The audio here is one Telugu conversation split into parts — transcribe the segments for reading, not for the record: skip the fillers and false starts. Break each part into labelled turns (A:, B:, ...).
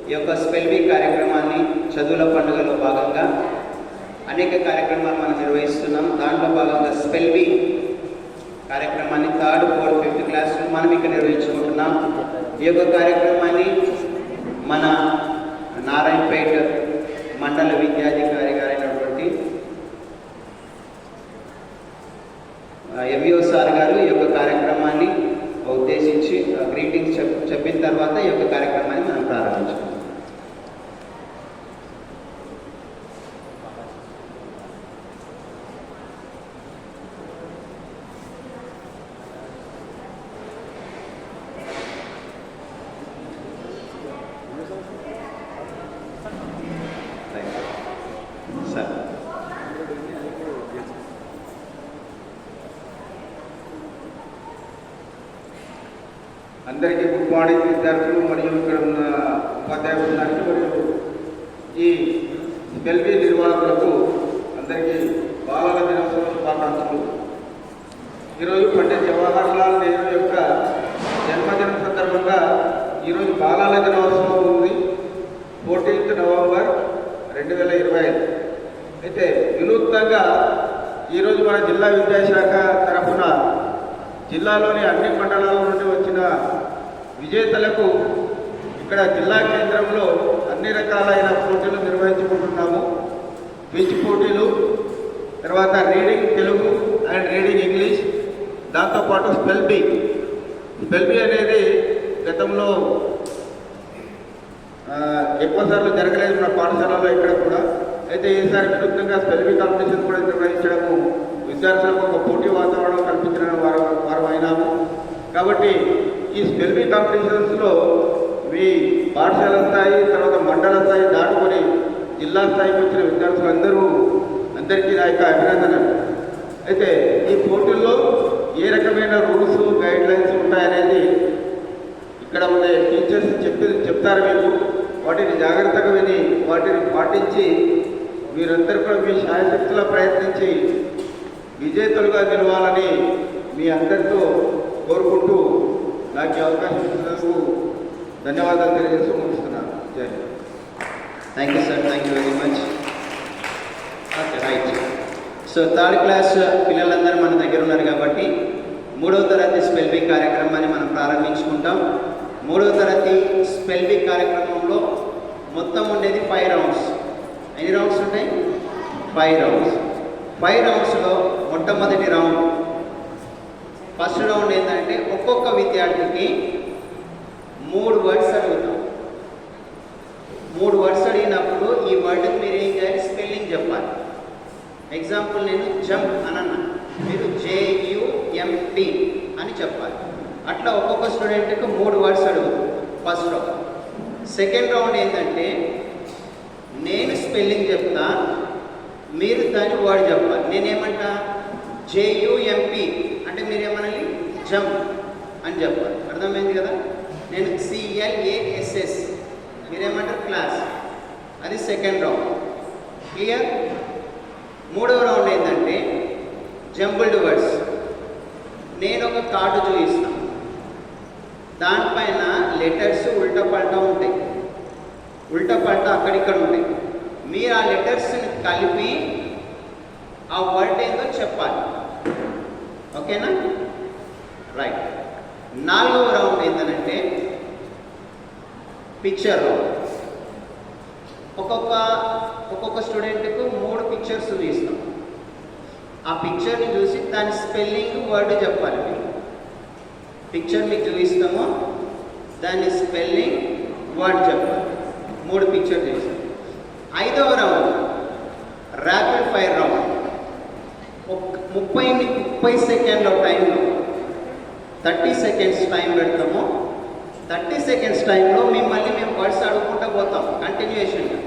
A: ఈ యొక్క స్పెల్ వీక్ కార్యక్రమాన్ని చదువుల పండుగలో భాగంగా అనేక కార్యక్రమాలు మనం నిర్వహిస్తున్నాం. దాంట్లో భాగంగా స్పెల్ వీక్ కార్యక్రమాన్ని 3rd, 4th, 5th క్లాస్లో మనం ఇక్కడ నిర్వహించుకుంటున్నాం. ఈ యొక్క కార్యక్రమాన్ని మన నారాయణపేట మండల విద్యాధికారి గారైనటువంటి ఎంఈఓ సార్ గారు ఈ యొక్క కార్యక్రమాన్ని ఉద్దేశించి గ్రీటింగ్స్ చెప్పిన తర్వాత ఈ యొక్క కార్యక్రమాన్ని మనం ప్రారంభించుకుంటాం.
B: అందరికీ గుడ్ మార్నింగ్ విద్యార్థులు మరియు ఇక్కడ ఉన్న ఉపాధ్యాయులందరికీ మరియు ఈ స్పెల్ వీక్ నిర్వాహకులకు అందరికీ బాలల దినోత్సవ శుభాకాంక్షలు. ఈరోజు పండిత్ జవహర్లాల్ నెహ్రూ యొక్క జన్మదినం సందర్భంగా ఈరోజు బాలల దినోత్సవం ఉంది, 14th నవంబర్ 2025. అయితే వినూత్నంగా ఈరోజు మన జిల్లా విద్యాశాఖ తరఫున జిల్లాలోని అన్ని మండలాల నుండి వచ్చిన విజేతలకు ఇక్కడ జిల్లా కేంద్రంలో అన్ని రకాలైన పోటీలు నిర్వహించుకుంటున్నాము. క్విజ్ పోటీలు, తర్వాత reading Telugu and reading English, దాంతోపాటు స్పెల్ బీ అనేది గతంలో ఎక్కువసార్లు జరగలేదు మన పాఠశాలలో ఇక్కడ కూడా. అయితే ఈసారి వినూత్నంగా స్పెల్ బీ కాంపిటీషన్ కూడా నిర్వహించడము, విద్యార్థులకు ఒక పోటీ వాతావరణం కల్పించడం వారు అయినాము. కాబట్టి ఈ స్పెల్ బీ కాంపిటీషన్స్లో మీ పాఠశాల స్థాయి, తర్వాత మండల స్థాయి దాటుకొని జిల్లా స్థాయికి వచ్చిన అందరికీ నా యొక్క అభినందనలు. అయితే ఈ పోటీల్లో ఏ రకమైన రూల్స్ గైడ్ లైన్స్ ఉంటాయనేది ఇక్కడ ఉండే టీచర్స్ చెప్తారు మీకు. వాటిని జాగ్రత్తగా విని వాటిని పాటించి మీరందరూ కూడా మీ శాయశక్తులా ప్రయత్నించి విజేతలుగా నిలవాలని మీ అందరితో కోరుకుంటూ నాకు అవకాశం ఇచ్చినందుకు ధన్యవాదాలు తెలియజేస్తూ ముగిస్తున్నాను. జై Hind.
A: Thank you sir, thank you very much. Okay, right. So 3rd class పిల్లలందరూ మన దగ్గర ఉన్నారు కాబట్టి 3వ తరగతి స్పెల్ వీక్ కార్యక్రమాన్ని మనం ప్రారంభించుకుంటాం. 3వ తరగతి స్పెల్ వీక్ కార్యక్రమంలో మొత్తం ఉండేది 5 రౌండ్స్. ఎన్ని రౌండ్స్ ఉంటాయి? 5 రౌండ్స్. 5 రౌండ్స్లో మొట్టమొదటి రౌండ్, ఫస్ట్ రౌండ్ ఏంటంటే ఒక్కొక్క విద్యార్థికి 3 వర్డ్స్ అడుగుతాం. 3 వర్డ్స్ అడిగినప్పుడు ఈ వర్డ్కి మీరు ఏం చేయాలి? స్పెల్లింగ్ చెప్పాలి. ఎగ్జాంపుల్, నేను జంప్ అని అన్నా, మీరు JUMP అని చెప్పాలి. అట్లా ఒక్కొక్క స్టూడెంట్కి 3 వర్డ్స్ అడుగుతాం ఫస్ట్ రౌండ్. సెకండ్ రౌండ్ ఏంటంటే నేను స్పెల్లింగ్ చెప్తా, మీరు దాని వర్డ్ చెప్పాలి. నేనేమంటా JUMP అంటే మీరేమనాలి? జంప్ అని చెప్పాలి. అర్థమైంది కదా? నేను CLASS, మీరేమంటారు? క్లాస్. అది సెకండ్ రౌండ్. క్లియర్? 3వ రౌండ్ ఏంటంటే జంబుల్డ్ వర్డ్స్. నేను ఒక కార్డు చూపిస్తాను, దానిపైన లెటర్స్ ఉల్టా పల్టా ఉంటాయి. ఉల్టా పల్టా అక్కడిక్కడ ఉంటాయి. మీరు ఆ లెటర్స్ని కలిపి ఆ వర్డ్ ఏందో చెప్పాలి. ఓకేనా? రైట్. 4వ రౌండ్ ఏంటంటే పిక్చర్ రౌండ్. ఒక్కొక్క స్టూడెంట్కు 3 పిక్చర్స్ తీస్తాం. ఆ పిక్చర్ని చూసి దాని స్పెల్లింగ్ వర్డ్ చెప్పాలి. మీరు పిక్చర్ మీకు చూపిస్తామో దాని స్పెల్లింగ్ వర్డ్ చెప్పాలి. 3 పిక్చర్ చేస్తాం. 5వ రౌండ్ ర్యాపిడ్ ఫైర్ రౌండ్. 30 సెకండ్ల టైంలో 30 సెకండ్స్ టైం పెడతాము. 30 సెకండ్స్ టైంలో మిమ్మల్ని మేము వర్డ్స్ అడుగుకుంటూ పోతాం కంటిన్యూషన్గా.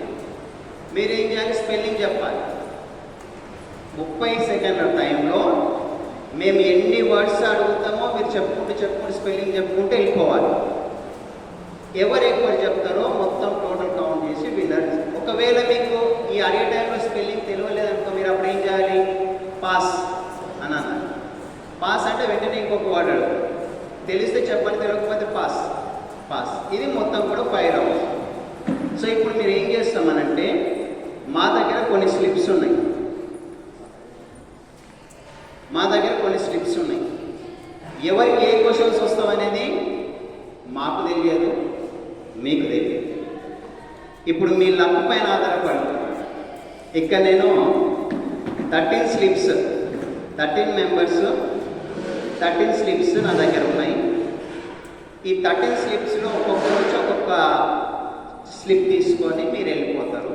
A: మీరు ఏం చేయాలి? స్పెల్లింగ్ చెప్పాలి. 30 సెకండ్ల టైంలో మేము ఎన్ని వర్డ్స్ అడుగుతామో మీరు చెప్పుకుంటూ స్పెల్లింగ్ చెప్పుకుంటూ వెళ్ళిపోవాలి. ఎవరు ఎక్కువ చెప్తారో మొత్తం టోటల్ కౌంట్ చేసి విన్నర్. ఒకవేళ మీకు ఈ అడిగే టైంలో స్పెల్లింగ్ తెలియలేదనుకో, మీరు అప్పుడు ఏం చేయాలి? పాస్ అని అన్నారు. పాస్ అంటే వెంటనే ఇంకొక వర్డ్ అడుగు, తెలిస్తే చెప్పని, తెలియకపోతే పాస్. ఇది మొత్తం కూడా 5 రౌండ్స్. సో ఇప్పుడు మీరు ఏం చేస్తామనంటే మా దగ్గర కొన్ని స్లిప్స్ ఉన్నాయి, ఎవరికి ఏ క్వశ్చన్స్ వస్తామనేది మాకు తెలియదు, మీకు తెలియదు. ఇప్పుడు మీ లక్ పైన ఆధారపడి ఇక్కడ నేను 13 స్లిప్స్ 13 మెంబర్స్ 13 స్లిప్స్ నా దగ్గర ఉన్నాయి. ఈ 13 స్లిప్స్లో ఒక్కొక్కరు వచ్చి ఒక్కొక్క స్లిప్ తీసుకొని మీరు వెళ్ళిపోతారు.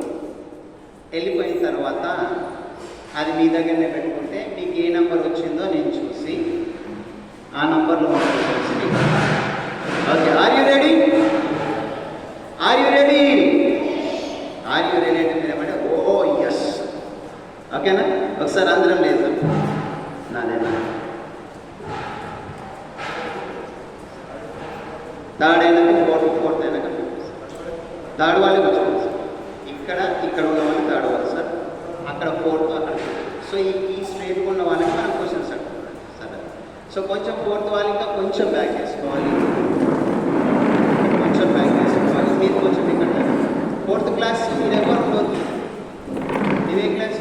A: వెళ్ళిపోయిన తర్వాత అది మీ దగ్గరనే పెట్టుకుంటే మీకు ఏ నెంబర్ వచ్చిందో నేను చూసి ఆ నంబర్లో ఓకే. ఆర్ యూ రెడీ అంటే మీరు ఏమంటే ఓ ఎస్ ఓకేనా? ఒకసారి అందరం లేదు నాదేనా థర్డ్ అయినాక ఫోర్త్ అయినాక థర్డ్ వాళ్ళు కూర్చోండి సార్. ఇక్కడ ఉన్న వాళ్ళు థర్డ్ వాళ్ళు సార్, అక్కడ ఫోర్త్ అక్కడ. సో ఈ స్ట్రేట్గా ఉన్న వాళ్ళకి మనం క్వశ్చన్స్ అడుగుతున్నాం సరే. సో కొంచెం ఫోర్త్ వాళ్ళు ఇంకా కొంచెం బ్యాక్ వేసుకోవాలి, మీరు కొంచెం ఇక్కడ ఫోర్త్ క్లాస్ మీరు ఎవరు ఉండవద్దు. ఇదే క్లాస్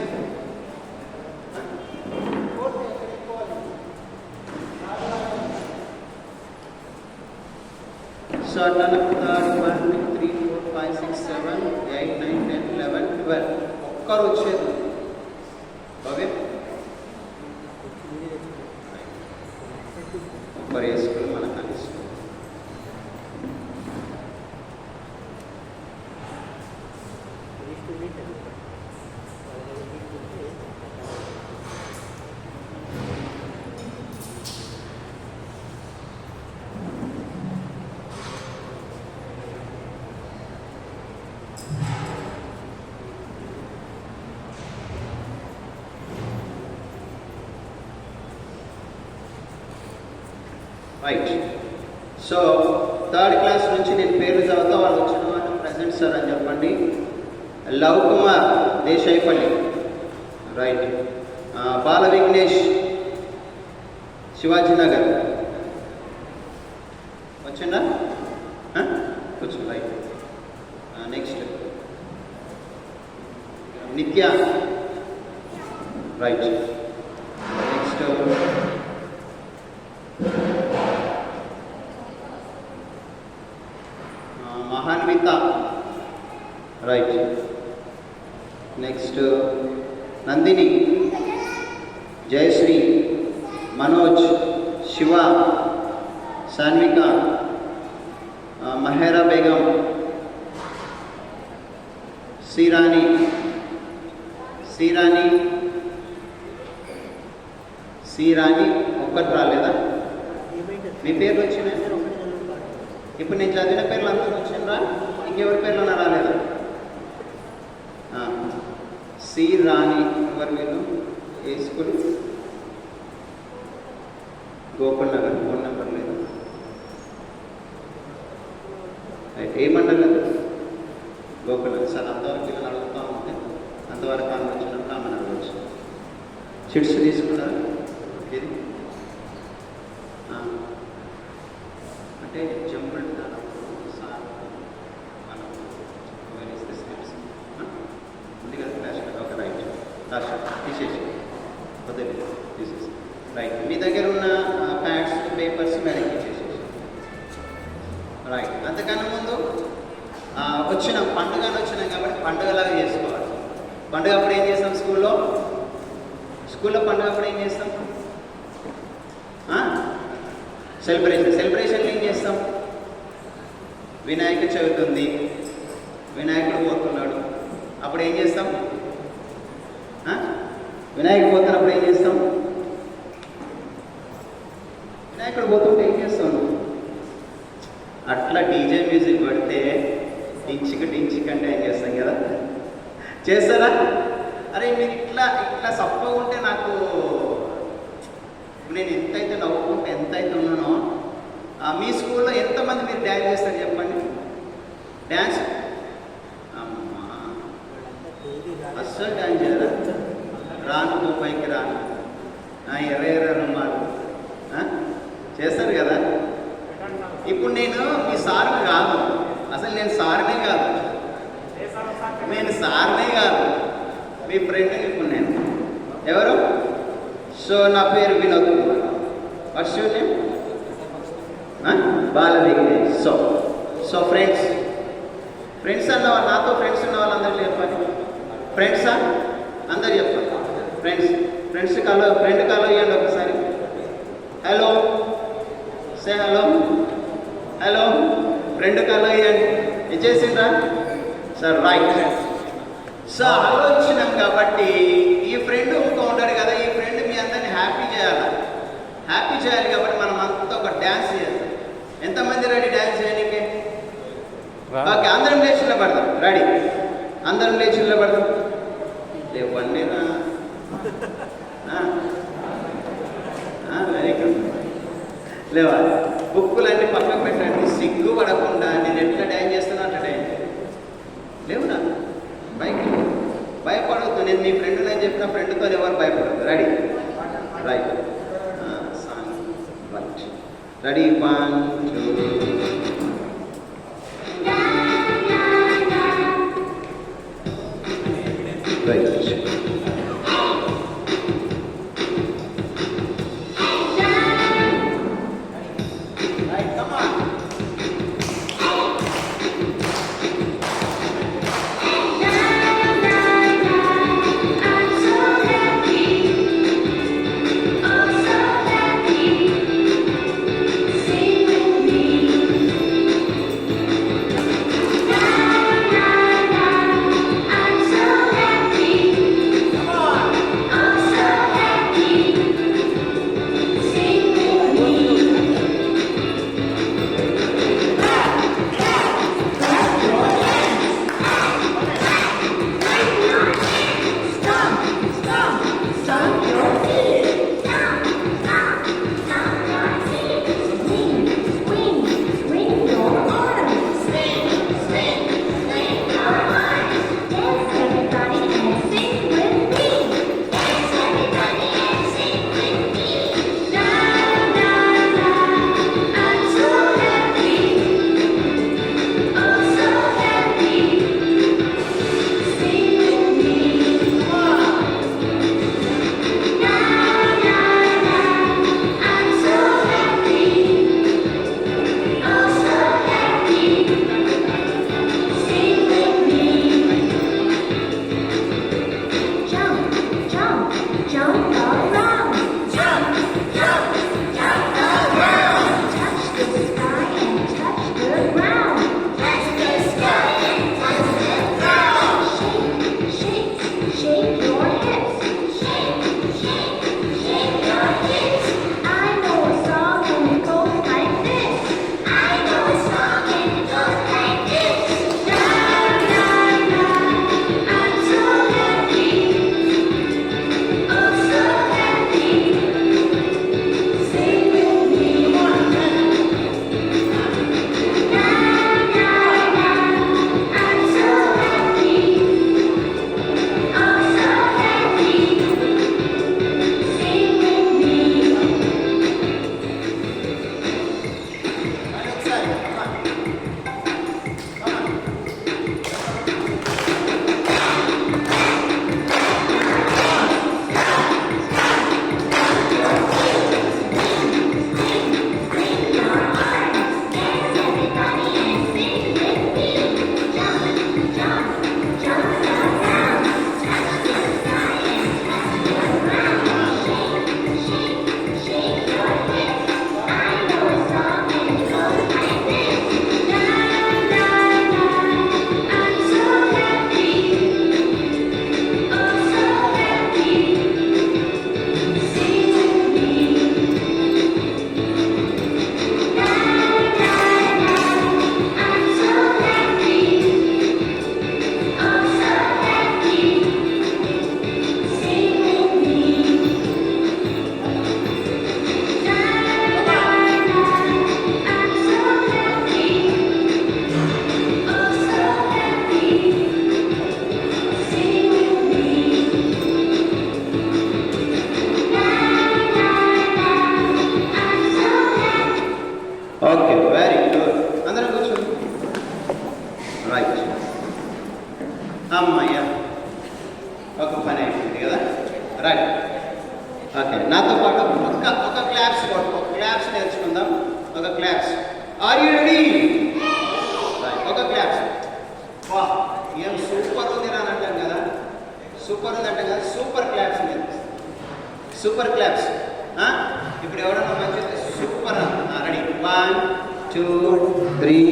A: సో అట్లా 1 2 3 4 5 6 7 8 9 10 11 12 ఒక్కరు వచ్చేది ఓకే. ఒక్కరు వేసుకుని మనకు కలిసి రైట్. సో థర్డ్ క్లాస్ నుంచి నేను పేర్లు చదువుతా, వాళ్ళు వచ్చిన వాళ్ళు ప్రజెంట్ సార్ అని చెప్పండి. లవ్ కుమార్ దేశాయిపల్లి రైట్. బాల విఘ్నేష్ శివాజీనగర్ వచ్చిందా? కూర్చో right. Next Nitya right. Next Mahanvitha right. Next Nandini, Jayashree, Manoj, Shiva, Sanvika, Mahera Begum, Srirani ఒక్కటి రాలేదా? మీ పేర్లు వచ్చినాయి ఇప్పుడు నేను చదివిన పేర్లు అందరూ వచ్చిండ్రా? ఇంకెవరి పేర్లు రాలేదా? శ్రీరాణి ఎవరు వీళ్ళు? ఏ school? Gokul Nagar. Phone number లేదు. ఏ మండలం? గోకుల్ నగర్. సార్ అంతవరకు పిల్లలు అడుగుతూ ఉంటే అంతవరకు ఆమె వచ్చినప్పుడు ఆమెను అడగవచ్చు. చిట్స్ తీసుకున్నారు ఇది అంటే జంపుల్ సార్ మనం వేరేస్తే స్లిప్స్ ఉంది కదా ఫ్లాష్ ఒక రైట్ లాస్ట్ తీసేసి వదిలి తీసేసి రైట్. మీ దగ్గర ఉన్న ప్యాడ్స్ పేపర్స్ మేడం ఇచ్చేసేసి రైట్. అంతకన్నా ముందు వచ్చిన పండుగలు వచ్చినాయి కాబట్టి పండుగలాగా చేసుకోవాలి. పండుగ అప్పుడు ఏం చేస్తాం? స్కూల్లో పండుగ అప్పుడు ఏం చేస్తాం? సెలబ్రేషన్లు ఏం చేస్తాం? వినాయక చవితి ఉంది, వినాయకుడు పోతున్నాడు, అప్పుడు ఏం చేస్తాం? వినాయకుడు పోతున్నప్పుడు ఏం చేస్తాం? వినాయకుడు పోతుంటే ఏం చేస్తాం? అట్లా డీజే మ్యూజిక్ పడితే డించిక్ అంటే ఏం చేస్తాం కదా? చేస్తారా? అరే మీరు ఇట్లా సప్పగా ఉంటే నాకు నేను ఎంతైతే నవ్వుకుంటే ఎంతైతే ఉన్నానో మీ స్కూల్లో ఎంతమంది మీరు డ్యాన్స్ చేస్తారు చెప్పండి? డ్యాన్స్ అమ్మా అస్సలు డ్యాన్స్ చేయరా? రాను బొమ్మాయికి రాను ఎర్ర రుమాలు చేస్తారు కదా. ఇప్పుడు నేను మీ సార్ని కాదు, అసలు నేను సార్నే కాదు, నేను సార్నే కాదు, మీ ఫ్రెండ్ ఇప్పుడు నేను. ఎవరు? సో నా పేరు Vinod Kumar. What's your name? Bala Vignesh. So friends అన్న వాళ్ళు, నాతో ఫ్రెండ్స్ ఉన్న వాళ్ళందరూ చెప్పండి. ఫ్రెండ్సా? అందరు చెప్పండి. ఫ్రెండ్ కాలో ఇవ్వండి ఒకసారి. హలో, సే హలో. ఫ్రెండ్ కాలో ఇవ్వండి. ఇచ్చేసిండ్రా సార్? రైట్. సో హలో ఇచ్చినాం కాబట్టి ఈ ఫ్రెండ్ ఇంకో ఉంటాడు కదా, ఈ ఫ్రెండ్ మీ అందరిని హ్యాపీ చేయాలి కాబట్టి మనం అంతా ఒక డ్యాన్స్ చేయాలి. ఎంతమంది రెడీ డ్యాన్స్ చేయడానికి? ఓకే, అందరం లేచి నిలబడదాం. రెడీ? అందరం లేచి నిలబడదాం. లేవన్నీరా? Very good. లేవా? బుక్కులన్నీ పక్కకు పెట్టండి. సిగ్గు పడకుండా నేను ఎట్లా డ్యాన్స్ చేస్తున్నా అట్లా డ్యాన్స్ చేయాలి. లేవునా? భయపడవద్దు. నేను మీ ఫ్రెండ్ నేను చెప్పిన ఫ్రెండ్తో ఎవరు భయపడద్దు. Ready? Right. Song right. Ready? 1 2 right. అమ్మయ్య, ఒక పని అయిపోయింది కదా. Right, okay. నాతో పాటు ఒక క్లాప్స్ నేర్చుకుందాం. ఒక క్లాప్స్. Are you ready? ఒక క్లాప్స్. వా, ఏం సూపర్ ఉంది రానంటాం కదా. సూపర్ ఉంది అంటే కదా, సూపర్ క్లాప్స్ నేర్పిస్తాం. Super claps. ఇప్పుడు ఎవరన్నా మంచి super. Ready, 1 2 3.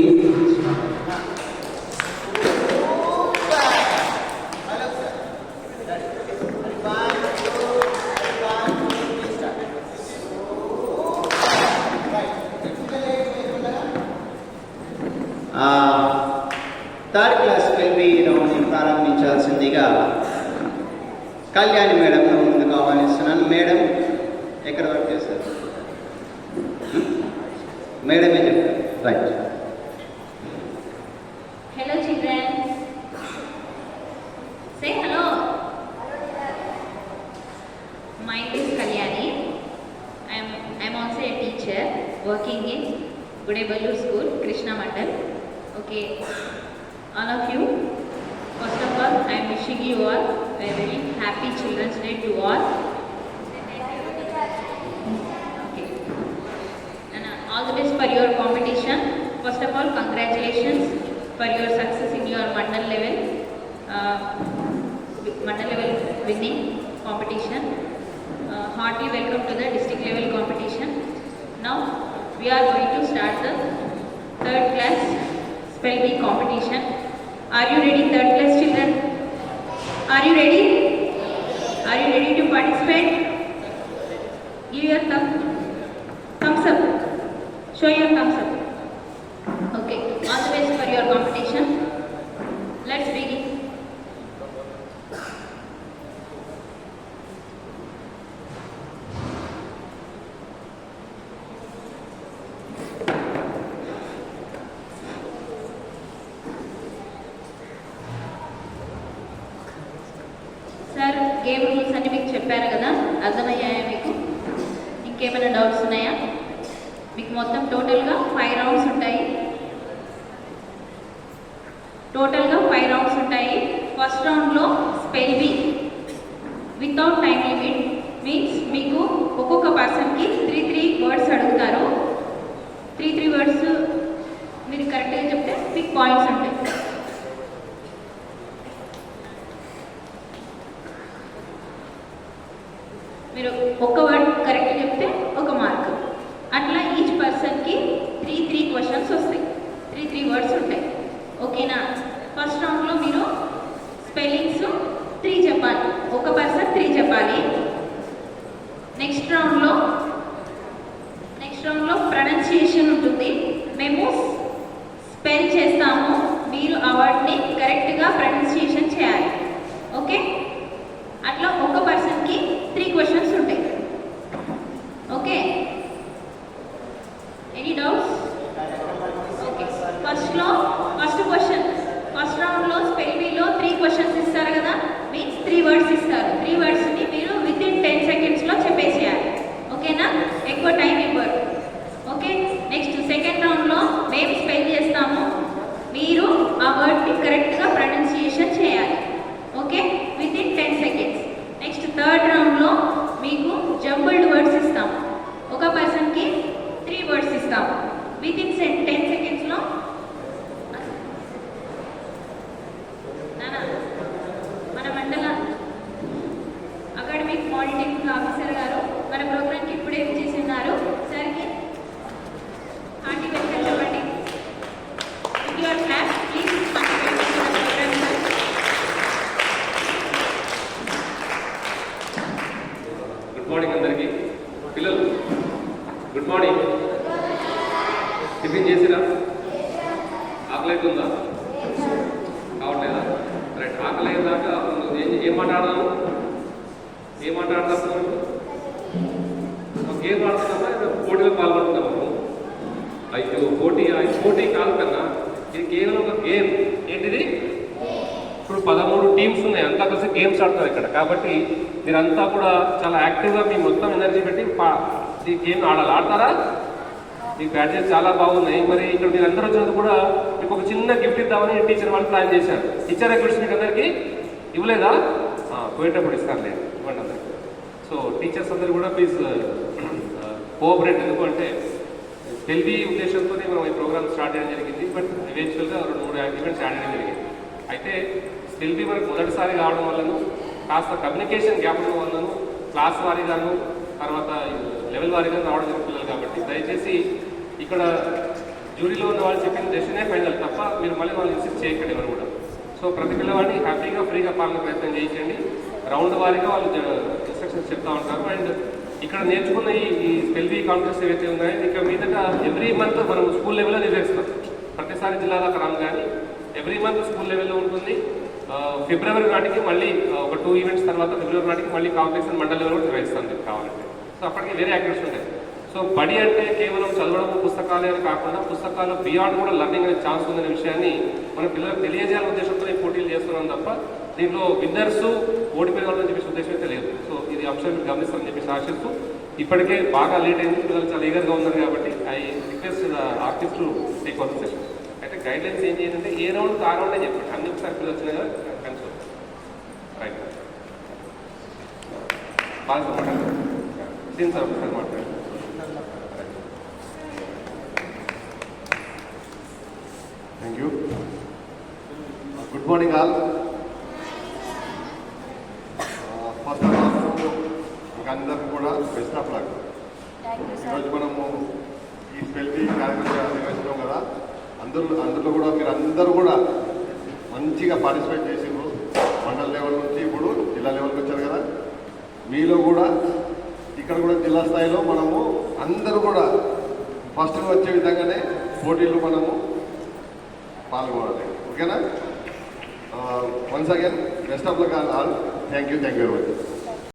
A: Third class LB రౌండ్ని ప్రారంభించాల్సిందిగా కళ్యాణి మేడం ముందుకు ఆహ్వానిస్తున్నాను. మేడం ఎక్కడ వర్క్ చేస్తారు? మేడమే చెప్తారు. Right.
C: Hello children. Say hello. My name is Kalyani. I'm also a teacher working in Gudebalur School, Krishna Mandal. Okay. All of you, first of all, I am wishing you all a very happy Children's Day to all. Okay. And all the best for your competition. First of all, congratulations for your success in your mandal level winning competition. Heartily welcome to the district level competition. Now we are going to start the third class spell bee competition. Are you ready, third class children? Are you ready? Are you ready to participate? Give your thumbs up. Show your thumbs up. Okay, all the best for your competition. Let's begin. Sir, game rules అన్ని మీకు చెప్పారు కదా, అర్థమయ్యాయా మీకు? ఇంకేమైనా డౌట్స్ ఉన్నాయా? మీకు మొత్తం టోటల్గా 5 రౌండ్స్ ఉంటాయి. ఫస్ట్ రౌండ్లో spell be without time limit means మీకు ఒక్కొక్క పర్సన్కి 3 వర్డ్స్ అడుగుతారు. 3 వర్డ్స్ మీరు కరెక్ట్గా చెప్తే మీకు పాయింట్స్ ఉంటాయి. మీరు ఒక్క వర్డ్ కరెక్ట్ చెప్తే 1 మార్క్. అట్లా ఈచ్ పర్సన్కి 3 క్వశ్చన్స్ వస్తాయి. 3 వర్డ్స్ ఉంటాయి. ఓకేనా? ఫస్ట్ రౌండ్లో మీరు స్పెల్లింగ్స్ 3 చెప్పాలి. ఒక పర్సన్ 3 చెప్పాలి. నెక్స్ట్ రౌండ్లో ప్రొనౌన్సియేషన్ ఉంటుంది. మేము స్పెల్ చేస్తాము, మీరు ఆ వర్డ్ని కరెక్ట్గా ప్రొనౌన్సియేషన్ చేయాలి. ఓకే? అట్లా ఒక పర్సన్కి 3 క్వశ్చన్స్ ఉంటాయి. Okay? Any doubts? Okay. First రౌండ్లో స్పెల్ బీలో 3 క్వశ్చన్స్ ఇస్తారు కదా, మీన్స్ 3 వర్డ్స్ ఇస్తారు. 3 వర్డ్స్ని మీరు వితిన్ 10 సెకండ్స్లో చెప్పేసేయాలి. ఓకేనా? ఎక్కువ టైం ఇవ్వరు. ఓకే? నెక్స్ట్ సెకండ్ రౌండ్లో మేము స్పెల్ చేస్తాము, మీరు ఆ వర్డ్ని కరెక్ట్గా ప్రొనౌన్సియేషన్ చేయాలి. Okay? Within 10 seconds. Next third రౌండ్లో మీకు జంబుల్డ్ వర్డ్స్ ఇస్తాము. ఒక పర్సన్కి 3 వర్డ్స్ ఇస్తాము. వితిన్ 10 సెకండ్స్లో మన మండల అకాడమిక్ పాలిటెక్నిక్ ఆఫీసర్ గారు మన ప్రోగ్రామ్కి ఇప్పుడే చేసి ఉన్నారు. సార్కి హార్టీ వెల్కమ్ చెప్పండి. With your class please program sir.
D: Good morning అందరికీ. పిల్లలు గుడ్ మార్నింగ్. టిఫిన్ చేసిరా? ఆకలి అవుతుందా? కావట్లేదా? రైట్. ఆకలి అయ్యేదాకా ఏం మాట్లాడదాము? ఒక గేమ్ ఆడుతున్నామా, పోటీలో పాల్గొంటున్నాము. అయ్యో, పోటీ కాదు కన్నా ఇది కేవలం ఒక గేమ్. ఏంటిది? ఇప్పుడు 13 టీమ్స్ ఉన్నాయి, అంతా కలిసి గేమ్స్ ఆడుతారు ఇక్కడ. కాబట్టి మీరంతా కూడా చాలా యాక్టివ్గా మీ మొత్తం ఎనర్జీ పెట్టి ఈ గేమ్ ఆడాలి. ఆడతారా? మీ బ్యాడ్జెస్ చాలా బాగున్నాయి. మరి ఇక్కడ మీరు అందరూ వచ్చినందుకు కూడా మీకు ఒక చిన్న గిఫ్ట్ ఇద్దామని టీచర్ వాళ్ళు ప్లాన్ చేశారు. ఇచ్చారా గిఫ్ట్స్ మీకు అందరికీ? ఇవ్వలేదా? పోయేటప్పుడు ఇస్తారులేదు, ఇవ్వండి అందరికి. సో టీచర్స్ అందరూ కూడా ప్లీజ్ కోఆపరేట్. ఎందుకంటే స్పెల్బీ ఉద్దేశంతో మనం ఈ ప్రోగ్రామ్ స్టార్ట్ చేయడం జరిగింది. బట్ ఎవెన్చువల్గా 2-3 ఈవెంట్స్ యాడ్ చేయడం జరిగింది. అయితే స్పెల్బీ మనకు మొదటిసారి కావడం వల్లను, కాస్త కమ్యూనికేషన్ గ్యాప్ ఉండడం వల్లను, క్లాస్ వారీగాను తర్వాత లెవెల్ వారీగా రావడం జరిగిన పిల్లలు. కాబట్టి దయచేసి ఇక్కడ జ్యూరీలో ఉన్న వాళ్ళు చెప్పిన డెసిషనే ఫైనల్ తప్ప మీరు మళ్ళీ వాళ్ళు ఇన్సిస్ట్ చేయకండి ఎవరు కూడా. సో ప్రతి పిల్లవాడిని హ్యాపీగా ఫ్రీగా పాల్గొనే ప్రయత్నం చేయించండి. రౌండ్ వారీగా వాళ్ళు ఇన్స్ట్రక్షన్స్ చెప్తా ఉంటారు. అండ్ ఇక్కడ నేర్చుకున్న ఈ స్పెల్బీ కాంటెస్ట్ ఏవైతే ఉన్నాయో ఇక మీదట ఎవ్రీ మంత్ మనం స్కూల్ లెవెల్లో నిర్వహిస్తాం. ప్రతిసారి జిల్లా దాకా రాము కానీ ఎవ్రీ మంత్ స్కూల్ లెవెల్లో ఉంటుంది. ఫిబ్రవరి నాటికి మళ్ళీ ఒక 2 ఈవెంట్స్ తర్వాత ఫిబ్రవరి నాటికి మళ్ళీ కాంపిటీషన్ మండల లెవెల్ కూడా నిర్వహిస్తాం మీకు కావాలంటే. సో అప్పటికి వేరే యాక్టివిటీస్ ఉంటాయి. సో బడి అంటే కేవలం చదవడం పుస్తకాలే అని కాకుండా పుస్తకాలు బియాండ్ కూడా లర్నింగ్ అనే ఛాన్స్ ఉందనే విషయాన్ని మన పిల్లలకు తెలియజేయాలనే ఉద్దేశంతో ఈ పోటీలు చేస్తున్నాం తప్ప దీంట్లో విన్నర్స్ ఓడిపోయిన వాళ్ళని చెప్పేసి ఉద్దేశం అయితే లేదు. సో ఇది అంశం మీరు గమనిస్తారని చెప్పేసి ఆశిస్తూ ఇప్పటికే బాగా లేట్ అయింది, పిల్లలు చాలా ఈగర్గా ఉన్నారు కాబట్టి I request artist to take over session. అయితే గైడ్ లైన్స్ ఏం చేయాలంటే ఏ రౌండ్ ఆ రౌండే చెప్పండి. అన్ని ఒకసారి పిల్లలు వచ్చినా కదా కన్సోల్ రైట్ బాగా మాట్లాడారు దీని సార్ ఒకసారి మాట్లాడారు.
E: Thank you. Good morning all. First of all మీకు అందరికీ కూడా బెస్ట్ ఆఫ్ లక్. ఈరోజు మనము ఈ స్పెల్బీ కార్యక్రమం నిర్వహించడం కదా, అందులో కూడా మీరు అందరూ కూడా మంచిగా పార్టిసిపేట్ చేసిండ్రు. మండల లెవెల్ నుంచి ఇప్పుడు జిల్లా లెవెల్కి వచ్చారు కదా. మీలో కూడా ఇక్కడ కూడా జిల్లా స్థాయిలో మనము అందరూ కూడా ఫస్ట్గా వచ్చే విధంగానే పోటీలు మనము పాల్గొనాలి. ఓకేనా? Once again best of luck all. Thank you very much.